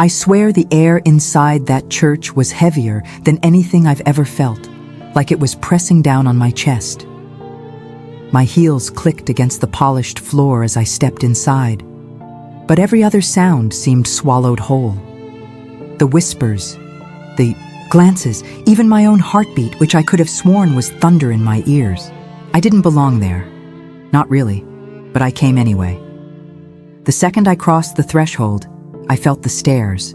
I swear the air inside that church was heavier than anything I've ever felt, like it was pressing down on my chest. My heels clicked against the polished floor as I stepped inside, but every other sound seemed swallowed whole. The whispers, the glances, even my own heartbeat, which I could have sworn was thunder in my ears. I didn't belong there. Not really, but I came anyway. The second I crossed the threshold, I felt the stares.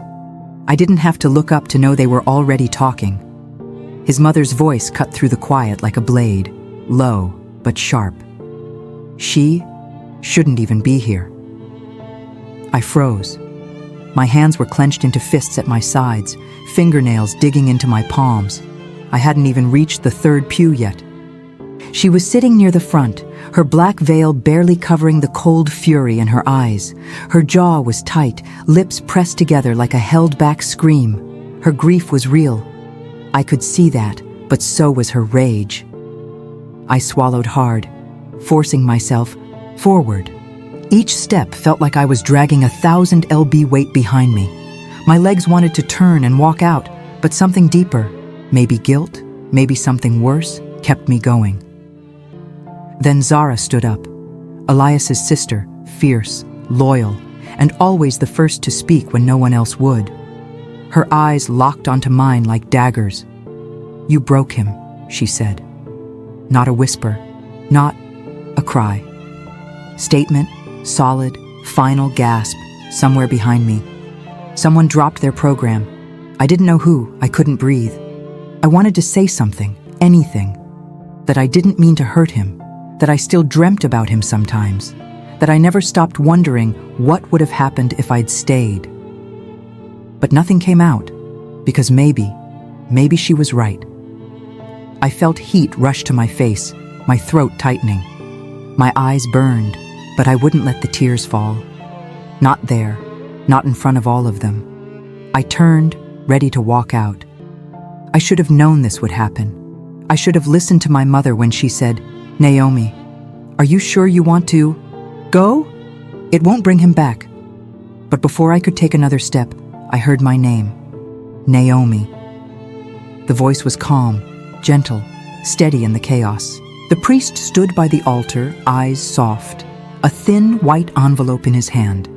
I didn't have to look up to know they were already talking. His mother's voice cut through the quiet like a blade, low but sharp. She shouldn't even be here. I froze. My hands were clenched into fists at my sides, fingernails digging into my palms. I hadn't even reached the third pew yet. She was sitting near the front, her black veil barely covering the cold fury in her eyes. Her jaw was tight, lips pressed together like a held-back scream. Her grief was real. I could see that, but so was her rage. I swallowed hard, forcing myself forward. Each step felt like I was dragging 1,000 lb weight behind me. My legs wanted to turn and walk out, but something deeper, maybe guilt, maybe something worse, kept me going. Then Zara stood up, Elias's sister, fierce, loyal, and always the first to speak when no one else would. Her eyes locked onto mine like daggers. "You broke him," she said. Not a whisper, not a cry. Statement, solid, final gasp, somewhere behind me. Someone dropped their program. I didn't know who, I couldn't breathe. I wanted to say something, anything. That I didn't mean to hurt him, that I still dreamt about him sometimes, that I never stopped wondering what would have happened if I'd stayed. But nothing came out, because maybe she was right. I felt heat rush to my face, my throat tightening. My eyes burned, but I wouldn't let the tears fall. Not there, not in front of all of them. I turned, ready to walk out. I should have known this would happen. I should have listened to my mother when she said, "Naomi, are you sure you want to go? It won't bring him back." But before I could take another step, I heard my name, Naomi. The voice was calm, gentle, steady in the chaos. The priest stood by the altar, eyes soft, a thin white envelope in his hand.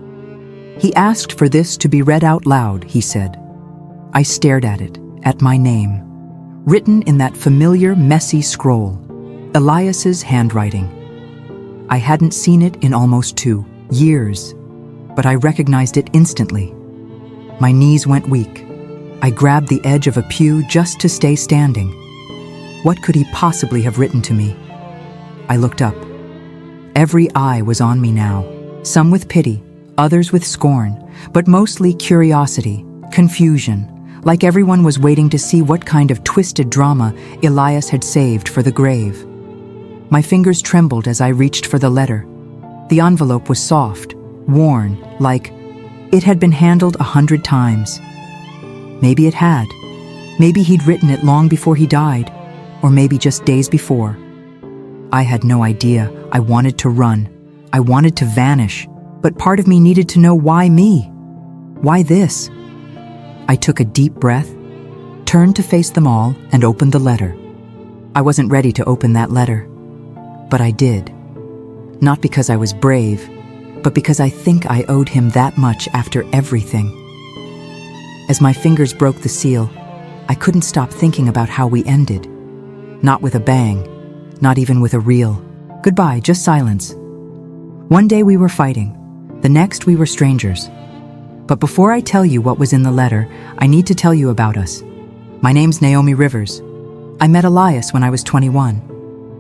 He asked for this to be read out loud, he said. I stared at it, at my name, written in that familiar, messy scroll, Elias's handwriting. I hadn't seen it in almost 2 years, but I recognized it instantly. My knees went weak. I grabbed the edge of a pew just to stay standing. What could he possibly have written to me? I looked up. Every eye was on me now, some with pity, others with scorn, but mostly curiosity, confusion, like everyone was waiting to see what kind of twisted drama Elias had saved for the grave. My fingers trembled as I reached for the letter. The envelope was soft, worn, like it had been handled 100 times. Maybe it had. Maybe he'd written it long before he died, or maybe just days before. I had no idea. I wanted to run. I wanted to vanish, but part of me needed to know why me? Why this? I took a deep breath, turned to face them all, and opened the letter. I wasn't ready to open that letter, but I did. Not because I was brave, but because I think I owed him that much after everything. As my fingers broke the seal, I couldn't stop thinking about how we ended. Not with a bang, not even with a real goodbye, just silence. One day we were fighting, the next we were strangers. But before I tell you what was in the letter, I need to tell you about us. My name's Naomi Rivers. I met Elias when I was 21.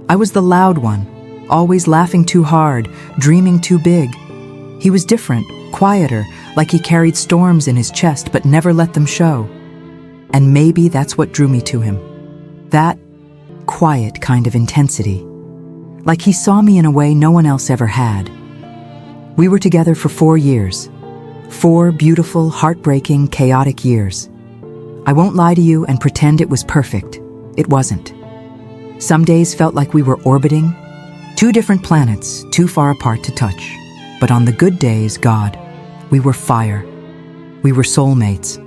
I was the loud one, always laughing too hard, dreaming too big. He was different, quieter, like he carried storms in his chest but never let them show. And maybe that's what drew me to him. That quiet kind of intensity. Like he saw me in a way no one else ever had. We were together for 4 years. 4 beautiful, heartbreaking, chaotic years. I won't lie to you and pretend it was perfect. It wasn't. Some days felt like we were orbiting 2 different planets, too far apart to touch. But on the good days, God, we were fire. We were soulmates,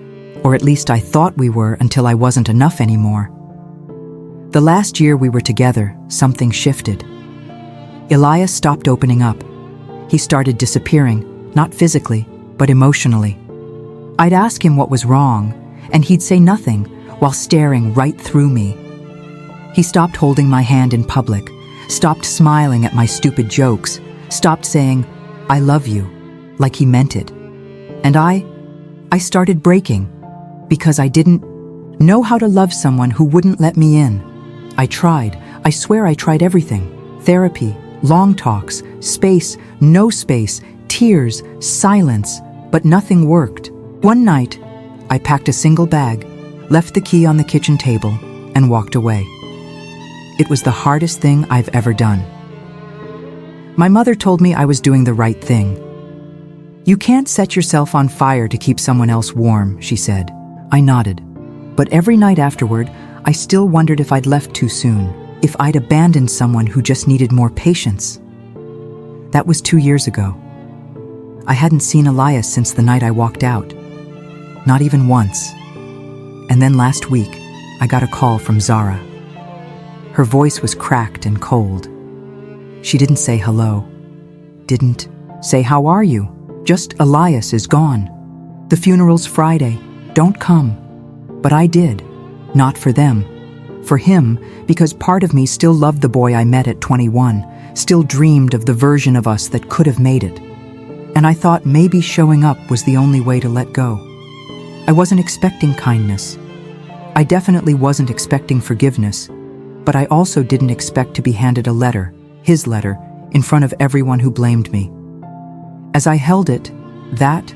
or at least I thought we were until I wasn't enough anymore. The last year we were together, something shifted. Elias stopped opening up. He started disappearing, not physically, but emotionally. I'd ask him what was wrong, and he'd say nothing while staring right through me. He stopped holding my hand in public, stopped smiling at my stupid jokes, stopped saying, "I love you," like he meant it. And I started breaking, because I didn't know how to love someone who wouldn't let me in. I tried. I swear I tried everything. Therapy, long talks, space, no space, tears, silence, but nothing worked. One night, I packed a single bag, left the key on the kitchen table, and walked away. It was the hardest thing I've ever done. My mother told me I was doing the right thing. "You can't set yourself on fire to keep someone else warm," she said. I nodded. But every night afterward, I still wondered if I'd left too soon, if I'd abandoned someone who just needed more patience. That was 2 years ago. I hadn't seen Elias since the night I walked out. Not even once. And then last week, I got a call from Zara. Her voice was cracked and cold. She didn't say hello. Didn't say, "How are you?" Just, "Elias is gone. The funeral's Friday. Don't come." But I did. Not for them. For him, because part of me still loved the boy I met at 21, still dreamed of the version of us that could have made it. And I thought maybe showing up was the only way to let go. I wasn't expecting kindness. I definitely wasn't expecting forgiveness, but I also didn't expect to be handed a letter, his letter, in front of everyone who blamed me. As I held it, that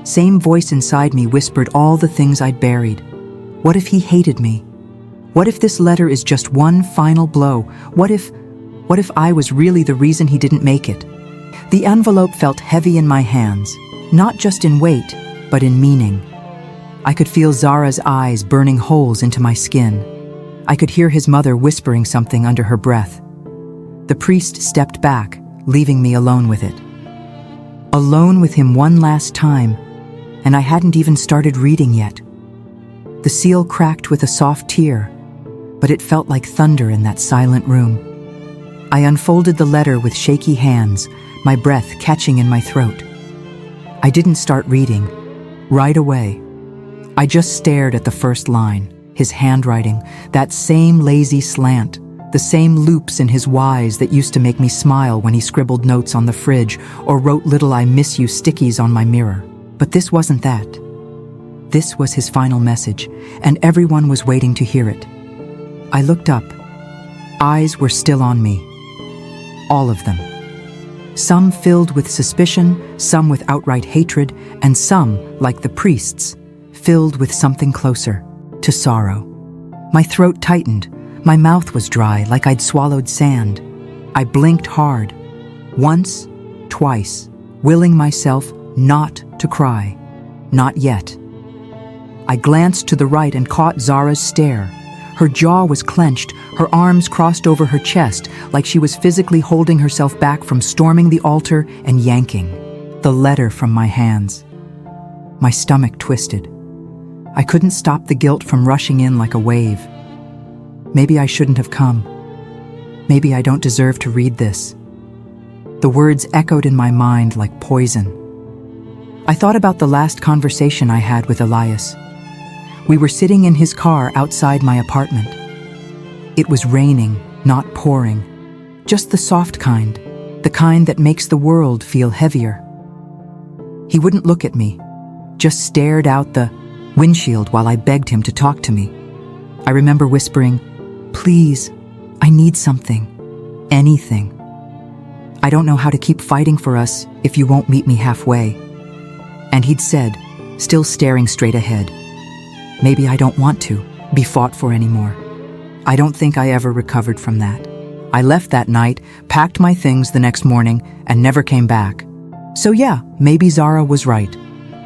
same voice inside me whispered all the things I'd buried. What if he hated me? What if this letter is just one final blow? What if I was really the reason he didn't make it? The envelope felt heavy in my hands, not just in weight, but in meaning. I could feel Zara's eyes burning holes into my skin. I could hear his mother whispering something under her breath. The priest stepped back, leaving me alone with it. Alone with him one last time, and I hadn't even started reading yet. The seal cracked with a soft tear, but it felt like thunder in that silent room. I unfolded the letter with shaky hands, my breath catching in my throat. I didn't start reading. Right away. I just stared at the first line, his handwriting, that same lazy slant, the same loops in his Y's that used to make me smile when he scribbled notes on the fridge or wrote little "I miss you" stickies on my mirror. But this wasn't that. This was his final message, and everyone was waiting to hear it. I looked up. Eyes were still on me. All of them. Some filled with suspicion, some with outright hatred, and some, like the priest's, filled with something closer, to sorrow. My throat tightened. My mouth was dry, like I'd swallowed sand. I blinked hard. Once, twice, willing myself not to cry. Not yet. I glanced to the right and caught Zara's stare. Her jaw was clenched, her arms crossed over her chest, like she was physically holding herself back from storming the altar and yanking the letter from my hands. My stomach twisted. I couldn't stop the guilt from rushing in like a wave. Maybe I shouldn't have come. Maybe I don't deserve to read this. The words echoed in my mind like poison. I thought about the last conversation I had with Elias. We were sitting in his car outside my apartment. It was raining, not pouring. Just the soft kind, the kind that makes the world feel heavier. He wouldn't look at me, just stared out the windshield while I begged him to talk to me. I remember whispering, "Please, I need something. Anything. I don't know how to keep fighting for us if you won't meet me halfway." And he'd said, still staring straight ahead, "Maybe I don't want to be fought for anymore." I don't think I ever recovered from that. I left that night, packed my things the next morning, and never came back. So yeah, maybe Zara was right.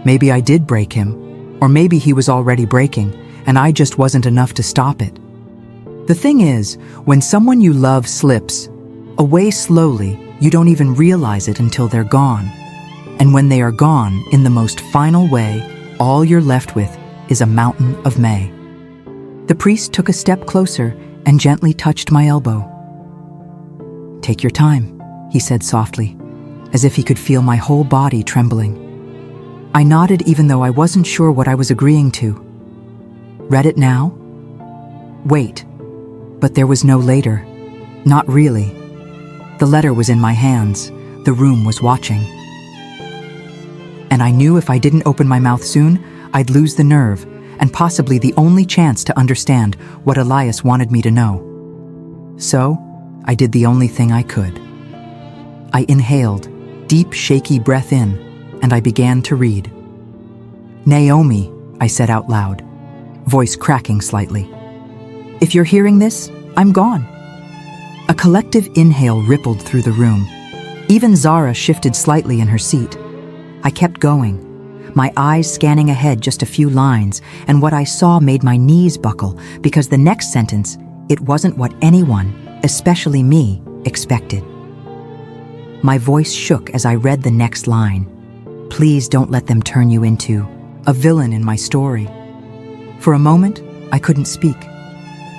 Maybe I did break him, or maybe he was already breaking, and I just wasn't enough to stop it. The thing is, when someone you love slips away slowly, you don't even realize it until they're gone. And when they are gone, in the most final way, all you're left with is a mountain of May. The priest took a step closer and gently touched my elbow. "Take your time," he said softly, as if he could feel my whole body trembling. I nodded even though I wasn't sure what I was agreeing to. "Read it now?" Wait. But there was no later. Not really. The letter was in my hands. The room was watching. And I knew if I didn't open my mouth soon, I'd lose the nerve and possibly the only chance to understand what Elias wanted me to know. So, I did the only thing I could. I inhaled, deep, shaky breath in, and I began to read. "Naomi," I said out loud, voice cracking slightly. "If you're hearing this, I'm gone." A collective inhale rippled through the room. Even Zara shifted slightly in her seat. I kept going, my eyes scanning ahead just a few lines, and what I saw made my knees buckle because the next sentence, it wasn't what anyone, especially me, expected. My voice shook as I read the next line. "Please don't let them turn you into a villain in my story." For a moment, I couldn't speak.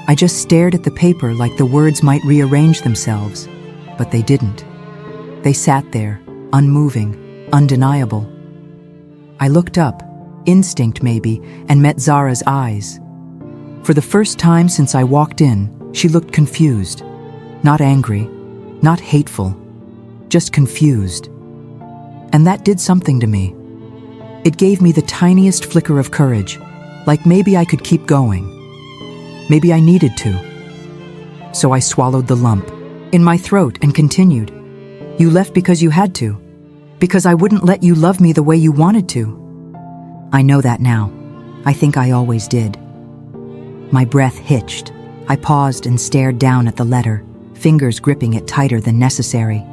I just stared at the paper like the words might rearrange themselves, but they didn't. They sat there, unmoving, undeniable. I looked up, instinct maybe, and met Zara's eyes. For the first time since I walked in, she looked confused. Not angry, not hateful, just confused. And that did something to me. It gave me the tiniest flicker of courage, like maybe I could keep going. Maybe I needed to. So I swallowed the lump in my throat and continued. "You left because you had to, because I wouldn't let you love me the way you wanted to." I know that now. I think I always did. My breath hitched. I paused and stared down at the letter, fingers gripping it tighter than necessary.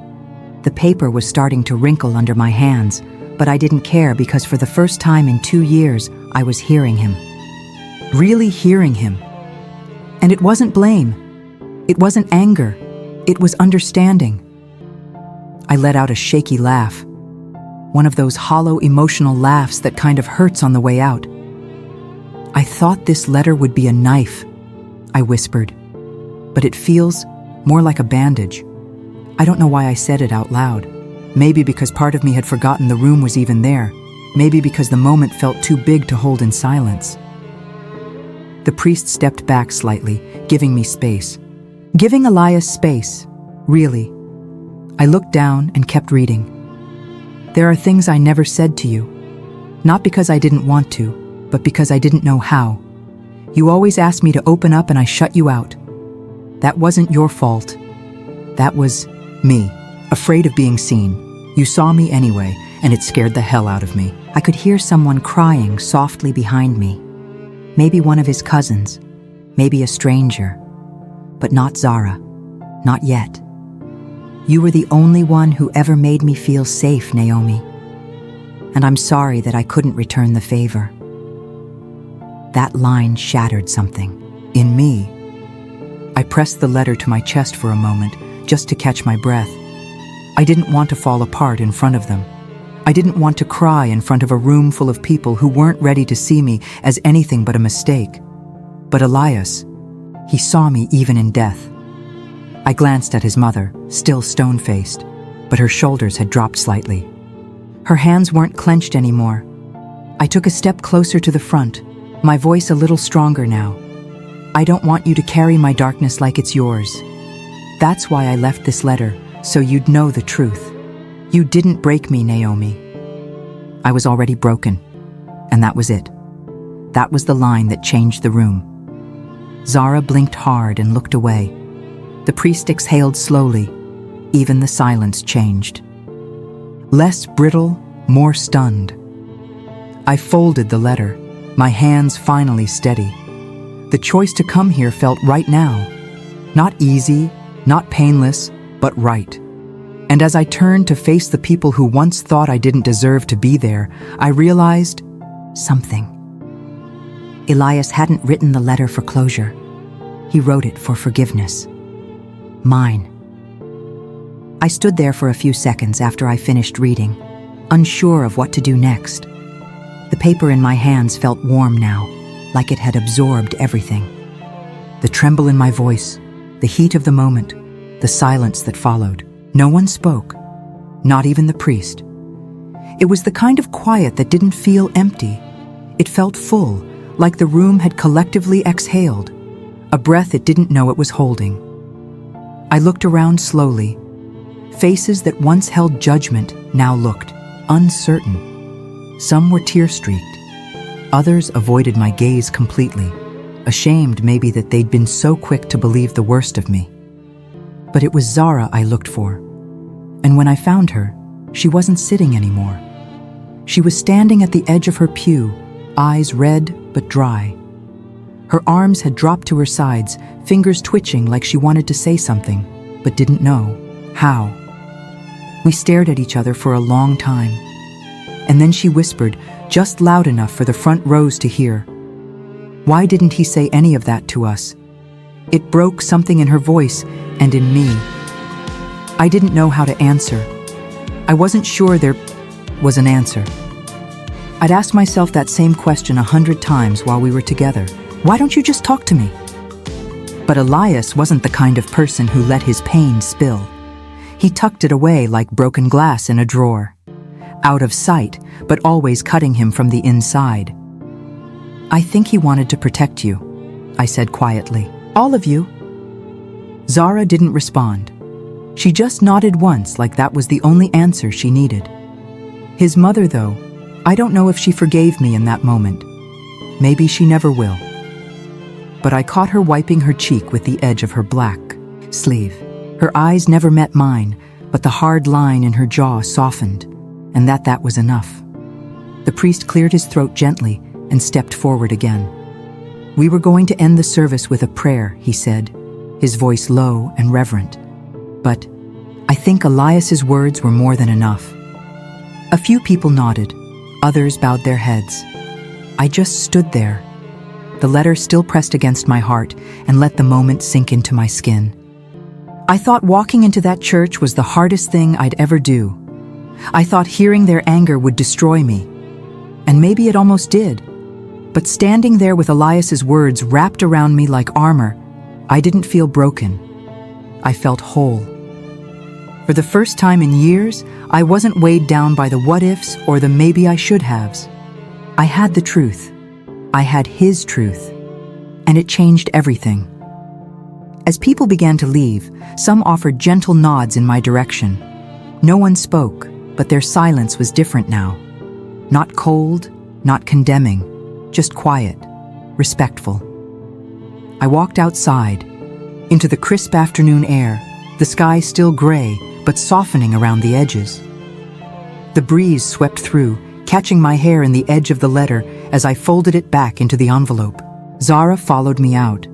The paper was starting to wrinkle under my hands, but I didn't care because for the first time in 2 years, I was hearing him. Really hearing him. And it wasn't blame. It wasn't anger. It was understanding. I let out a shaky laugh. One of those hollow emotional laughs that kind of hurts on the way out. "I thought this letter would be a knife," I whispered. "But it feels more like a bandage." I don't know why I said it out loud. Maybe because part of me had forgotten the room was even there. Maybe because the moment felt too big to hold in silence. The priest stepped back slightly, giving me space. Giving Elias space, really. I looked down and kept reading. "There are things I never said to you. Not because I didn't want to, but because I didn't know how. You always asked me to open up and I shut you out. That wasn't your fault. That was me, afraid of being seen. You saw me anyway, and it scared the hell out of me." I could hear someone crying softly behind me. Maybe one of his cousins, maybe a stranger, but not Zara, not yet. "You were the only one who ever made me feel safe, Naomi. And I'm sorry that I couldn't return the favor." That line shattered something in me. I pressed the letter to my chest for a moment, just to catch my breath. I didn't want to fall apart in front of them. I didn't want to cry in front of a room full of people who weren't ready to see me as anything but a mistake. But Elias, he saw me even in death. I glanced at his mother, still stone-faced, but her shoulders had dropped slightly. Her hands weren't clenched anymore. I took a step closer to the front, my voice a little stronger now. "I don't want you to carry my darkness like it's yours. That's why I left this letter, so you'd know the truth. You didn't break me, Naomi." I was already broken, and that was it. That was the line that changed the room. Zara blinked hard and looked away. The priest exhaled slowly. Even the silence changed. Less brittle, more stunned. I folded the letter, my hands finally steady. The choice to come here felt right now. Not easy, not painless, but right. And as I turned to face the people who once thought I didn't deserve to be there, I realized something. Elias hadn't written the letter for closure. He wrote it for forgiveness. Mine. I stood there for a few seconds after I finished reading, unsure of what to do next. The paper in my hands felt warm now, like it had absorbed everything. The tremble in my voice, the heat of the moment, the silence that followed. No one spoke, not even the priest. It was the kind of quiet that didn't feel empty. It felt full, like the room had collectively exhaled, a breath it didn't know it was holding. I looked around slowly. Faces that once held judgment now looked uncertain. Some were tear-streaked. Others avoided my gaze completely, ashamed maybe that they'd been so quick to believe the worst of me. But it was Zara I looked for. And when I found her, she wasn't sitting anymore. She was standing at the edge of her pew, eyes red but dry. Her arms had dropped to her sides, fingers twitching like she wanted to say something, but didn't know how. We stared at each other for a long time. And then she whispered, just loud enough for the front rows to hear. Why didn't he say any of that to us? It broke something in her voice and in me. I didn't know how to answer. I wasn't sure there was an answer. I'd asked myself that same question 100 times while we were together. Why don't you just talk to me? But Elias wasn't the kind of person who let his pain spill. He tucked it away like broken glass in a drawer. Out of sight, but always cutting him from the inside. I think he wanted to protect you, I said quietly. All of you. Zara didn't respond. She just nodded once like that was the only answer she needed. His mother, though, I don't know if she forgave me in that moment. Maybe she never will. But I caught her wiping her cheek with the edge of her black sleeve. Her eyes never met mine, but the hard line in her jaw softened, and that was enough. The priest cleared his throat gently and stepped forward again. We were going to end the service with a prayer, he said, his voice low and reverent. But I think Elias's words were more than enough. A few people nodded, others bowed their heads. I just stood there, the letter still pressed against my heart, and let the moment sink into my skin. I thought walking into that church was the hardest thing I'd ever do. I thought hearing their anger would destroy me. And maybe it almost did. But standing there with Elias's words wrapped around me like armor, I didn't feel broken. I felt whole. For the first time in years, I wasn't weighed down by the what-ifs or the maybe I should-haves. I had the truth. I had his truth. And it changed everything. As people began to leave, some offered gentle nods in my direction. No one spoke, but their silence was different now. Not cold, not condemning, just quiet, respectful. I walked outside, into the crisp afternoon air, the sky still gray, but softening around the edges. The breeze swept through, catching my hair in the edge of the letter as I folded it back into the envelope. Zara followed me out.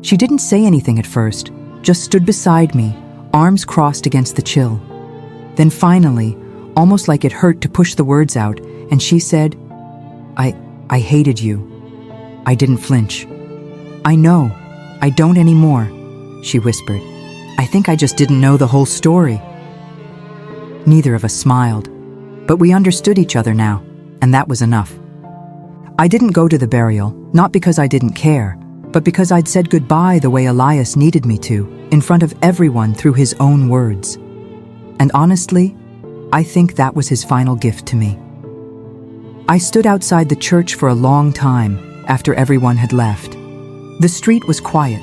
She didn't say anything at first, just stood beside me, arms crossed against the chill. Then finally, almost like it hurt to push the words out, and she said, I hated you. I didn't flinch. I know, I don't anymore, she whispered. I think I just didn't know the whole story. Neither of us smiled, but we understood each other now, and that was enough. I didn't go to the burial, not because I didn't care, but because I'd said goodbye the way Elias needed me to, in front of everyone through his own words. And honestly, I think that was his final gift to me. I stood outside the church for a long time after everyone had left. The street was quiet,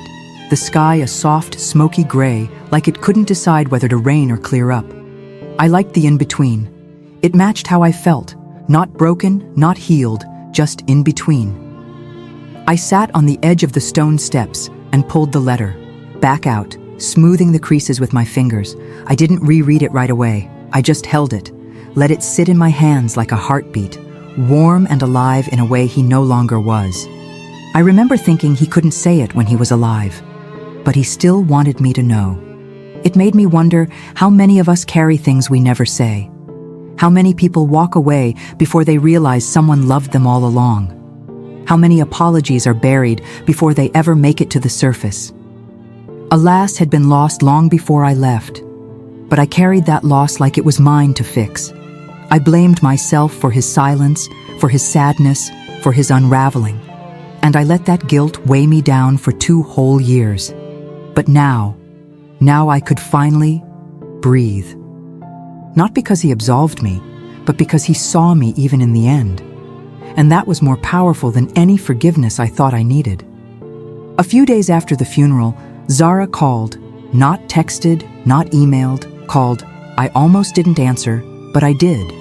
the sky a soft, smoky gray, like it couldn't decide whether to rain or clear up. I liked the in-between. It matched how I felt, not broken, not healed, just in between. I sat on the edge of the stone steps and pulled the letter, back out, smoothing the creases with my fingers. I didn't reread it right away. I just held it, let it sit in my hands like a heartbeat, warm and alive in a way he no longer was. I remember thinking he couldn't say it when he was alive, but he still wanted me to know. It made me wonder how many of us carry things we never say. How many people walk away before they realize someone loved them all along. How many apologies are buried before they ever make it to the surface. A lass had been lost long before I left, but I carried that loss like it was mine to fix. I blamed myself for his silence, for his sadness, for his unraveling. And I let that guilt weigh me down for 2 whole years. But now I could finally breathe. Not because he absolved me, but because he saw me even in the end. And that was more powerful than any forgiveness I thought I needed. A few days after the funeral, Zara called, not texted, not emailed, called. I almost didn't answer, but I did.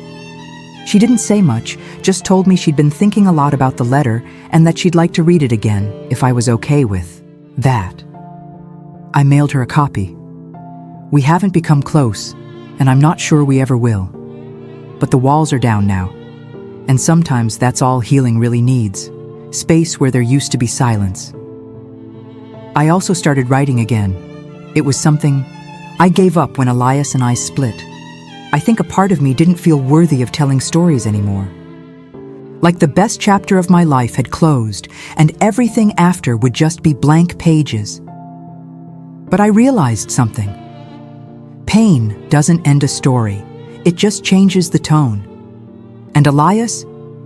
She didn't say much, just told me she'd been thinking a lot about the letter and that she'd like to read it again if I was okay with that. I mailed her a copy. We haven't become close, and I'm not sure we ever will. But the walls are down now, and sometimes that's all healing really needs, space where there used to be silence. I also started writing again. It was something I gave up when Elias and I split. I think a part of me didn't feel worthy of telling stories anymore. Like the best chapter of my life had closed, and everything after would just be blank pages. But I realized something. Pain doesn't end a story. It just changes the tone. And Elias,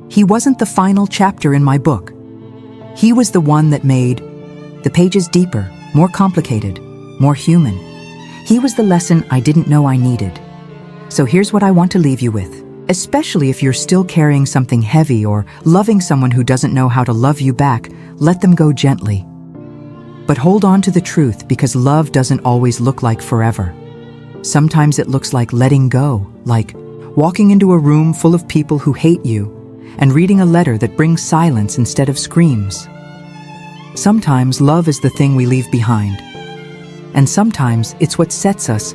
he wasn't the final chapter in my book. He was the one that made the pages deeper, more complicated, more human. He was the lesson I didn't know I needed. So here's what I want to leave you with. Especially if you're still carrying something heavy or loving someone who doesn't know how to love you back, let them go gently. But hold on to the truth, because love doesn't always look like forever. Sometimes it looks like letting go, like walking into a room full of people who hate you and reading a letter that brings silence instead of screams. Sometimes love is the thing we leave behind. And sometimes it's what sets us